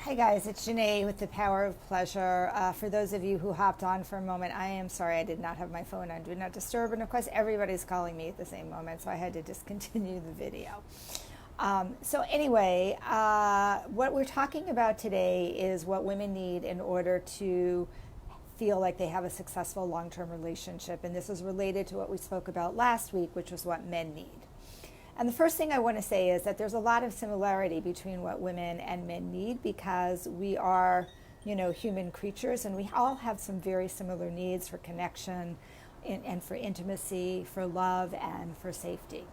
Hi guys, it's Janae with the Power of Pleasure. For those of you who hopped on for a moment, I am sorry I did not have my phone on Do Not Disturb, and of course everybody's calling me at the same moment, so I had to discontinue the video. What we're talking about today is what women need in order to feel like they have a successful long-term relationship, and this is related to what we spoke about last week, which was what men need. And the first thing I want to say is that there's a lot of similarity between what women and men need because we are, human creatures, and we all have some very similar needs for connection and for intimacy, for love, and for safety.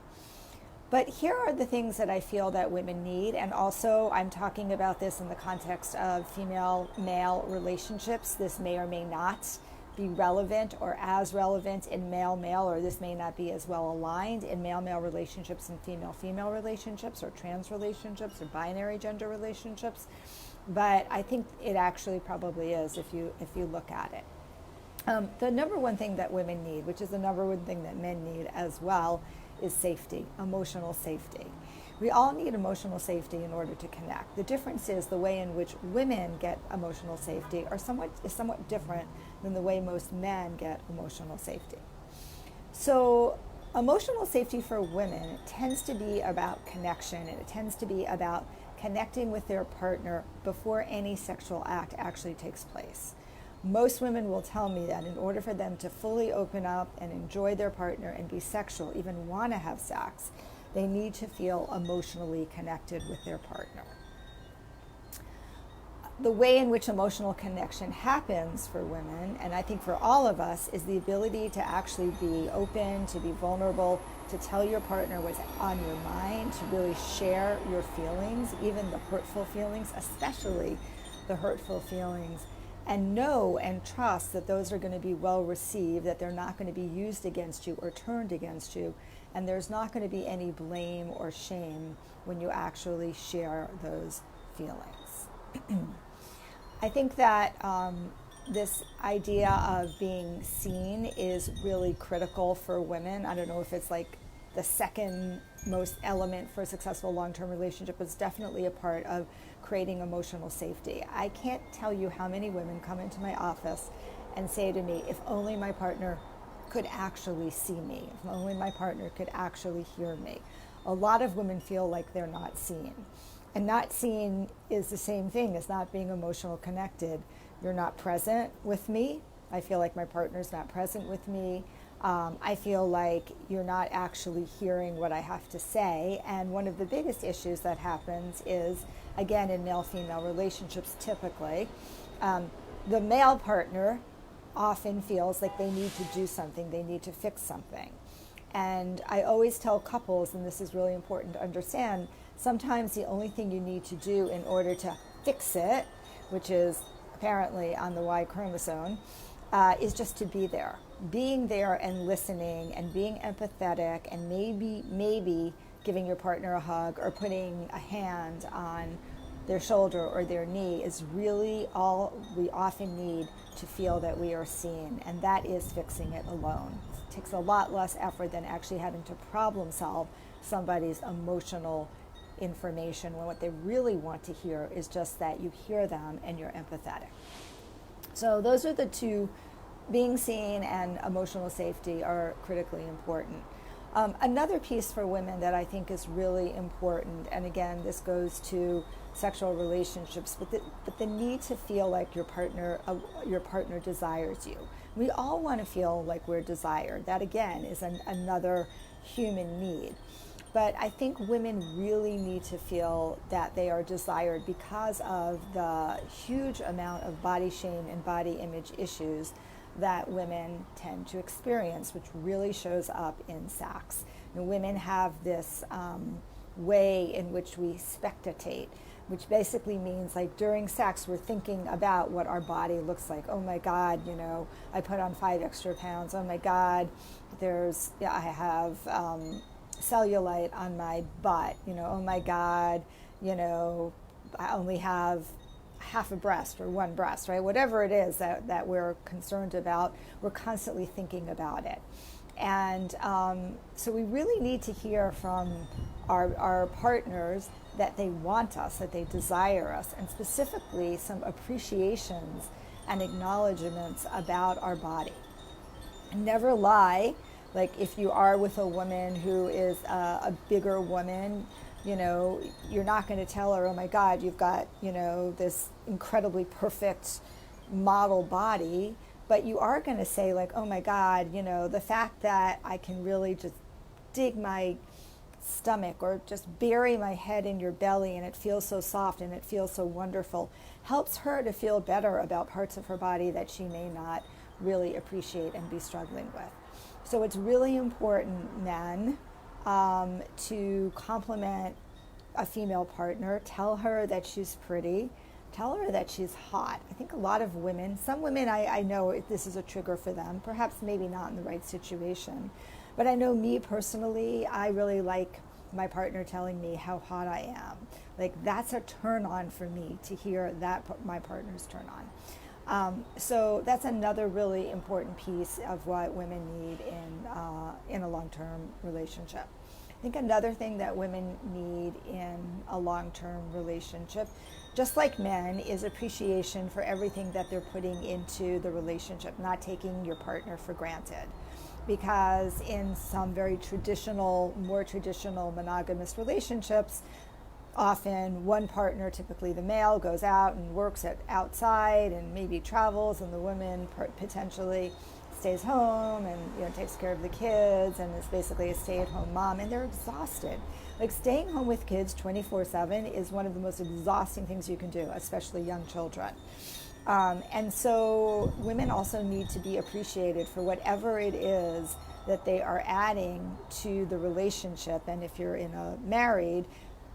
But here are the things that I feel that women need, and also I'm talking about this in the context of female-male relationships. This may or may not be relevant or as relevant in male-male, or this may not be as well aligned in male-male relationships and female-female relationships, or trans relationships, or binary gender relationships. But I think it actually probably is if you look at it. The number one thing that women need, which is the number one thing that men need as well, is safety, emotional safety. We all need emotional safety in order to connect. The difference is the way in which women get emotional safety is somewhat different than the way most men get emotional safety. So emotional safety for women tends to be about connection, and it tends to be about connecting with their partner before any sexual act actually takes place. Most women will tell me that in order for them to fully open up and enjoy their partner and be sexual, even want to have sex, they need to feel emotionally connected with their partner. The way in which emotional connection happens for women, and I think for all of us, is the ability to actually be open, to be vulnerable, to tell your partner what's on your mind, to really share your feelings, even the hurtful feelings, especially the hurtful feelings, and know and trust that those are going to be well received, that they're not going to be used against you or turned against you, and there's not going to be any blame or shame when you actually share those feelings. I think that this idea of being seen is really critical for women. I don't know if it's like the second most element for a successful long-term relationship. It's definitely a part of creating emotional safety. I can't tell you how many women come into my office and say to me, if only my partner could actually see me, if only my partner could actually hear me. A lot of women feel like they're not seen. And not seen is the same thing as not being emotional connected. You're not present with me. I feel like my partner's not present with me. I feel like you're not actually hearing what I have to say. And one of the biggest issues that happens is, again, in male-female relationships typically, the male partner often feels like they need to do something, they need to fix something. And I always tell couples, and this is really important to understand, sometimes the only thing you need to do in order to fix it, which is apparently on the Y chromosome, is just to be there. Being there and listening and being empathetic and maybe giving your partner a hug or putting a hand on their shoulder or their knee is really all we often need to feel that we are seen, and that is fixing it alone. It takes a lot less effort than actually having to problem solve somebody's emotional information when what they really want to hear is just that you hear them and you're empathetic. So those are the two. Being seen and emotional safety are critically important. Another piece for women that I think is really important, and again, this goes to sexual relationships, but the need to feel like your partner desires you. We all want to feel like we're desired. That again is another human need. But I think women really need to feel that they are desired because of the huge amount of body shame and body image issues that women tend to experience, which really shows up in sex. And women have this way in which we spectate, which basically means like during sex we're thinking about what our body looks like. Oh my God, I put on 5 extra pounds. Oh my God, I have cellulite on my butt. Oh my God, I only have half a breast or one breast, right? Whatever it is that we're concerned about, we're constantly thinking about it. And so we really need to hear from our partners that they want us, that they desire us, and specifically some appreciations and acknowledgments about our body. Never lie. Like if you are with a woman who is a bigger woman, you know, you're not going to tell her, oh my God, you've got, you know, this incredibly perfect model body, but you are going to say like, oh my God, you know, the fact that I can really just dig my stomach or just bury my head in your belly and it feels so soft and it feels so wonderful helps her to feel better about parts of her body that she may not really appreciate and be struggling with. So it's really important, men, to compliment a female partner. Tell her that she's pretty. Tell her that she's hot. I think a lot of women, some women I know this is a trigger for them, perhaps maybe not in the right situation. But I know me personally, I really like my partner telling me how hot I am. Like that's a turn on for me to hear that my partner's turn on. So that's another really important piece of what women need in a long-term relationship. I think another thing that women need in a long-term relationship, just like men, is appreciation for everything that they're putting into the relationship, not taking your partner for granted. Because in some very traditional, more traditional monogamous relationships, often one partner, typically the male, goes out and works outside and maybe travels, and the woman potentially stays home and, you know, takes care of the kids and is basically a stay-at-home mom, and they're exhausted. Like staying home with kids 24/7 is one of the most exhausting things you can do, especially young children. And so women also need to be appreciated for whatever it is that they are adding to the relationship. And if you're married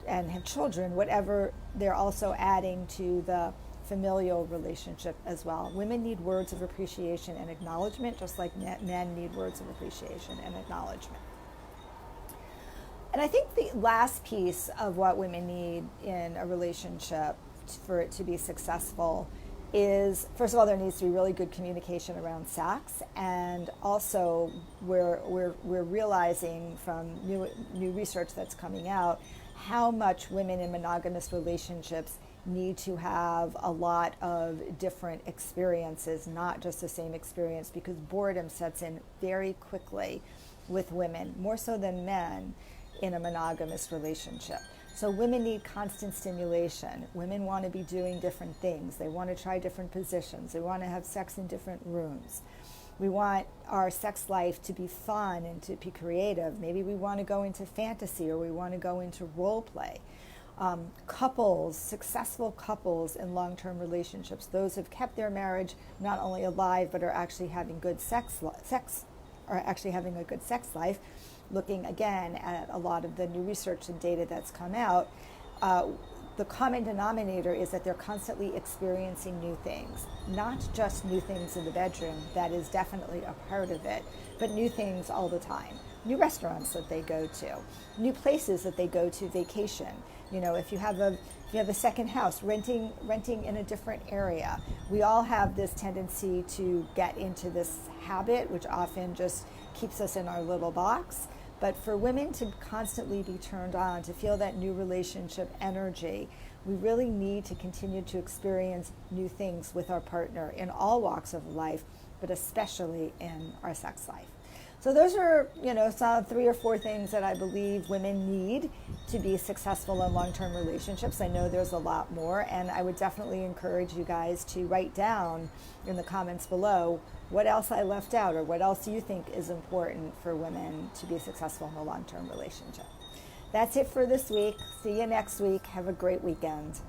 and have children, whatever they're also adding to the familial relationship as well. Women need words of appreciation and acknowledgement, just like men need words of appreciation and acknowledgement. And I think the last piece of what women need in a relationship for it to be successful is, first of all, there needs to be really good communication around sex, and also we're realizing from new research that's coming out how much women in monogamous relationships need to have a lot of different experiences, not just the same experience, because boredom sets in very quickly with women, more so than men in a monogamous relationship. So women need constant stimulation. Women want to be doing different things. They want to try different positions. They want to have sex in different rooms. We want our sex life to be fun and to be creative. Maybe we want to go into fantasy, or we want to go into role play. Couples, successful couples in long-term relationships, those who've kept their marriage not only alive but are actually having good having a good sex life. Looking again at a lot of the new research and data that's come out, the common denominator is that they're constantly experiencing new things, not just new things in the bedroom. That is definitely a part of it, but new things all the time. New restaurants that they go to, new places that they go to vacation. You know, if you have a second house, renting in a different area. We all have this tendency to get into this habit, which often just keeps us in our little box. But for women to constantly be turned on, to feel that new relationship energy, we really need to continue to experience new things with our partner in all walks of life, but especially in our sex life. So those are, you know, some 3 or 4 things that I believe women need to be successful in long-term relationships. I know there's a lot more, and I would definitely encourage you guys to write down in the comments below what else I left out, or what else you think is important for women to be successful in a long-term relationship. That's it for this week. See you next week. Have a great weekend.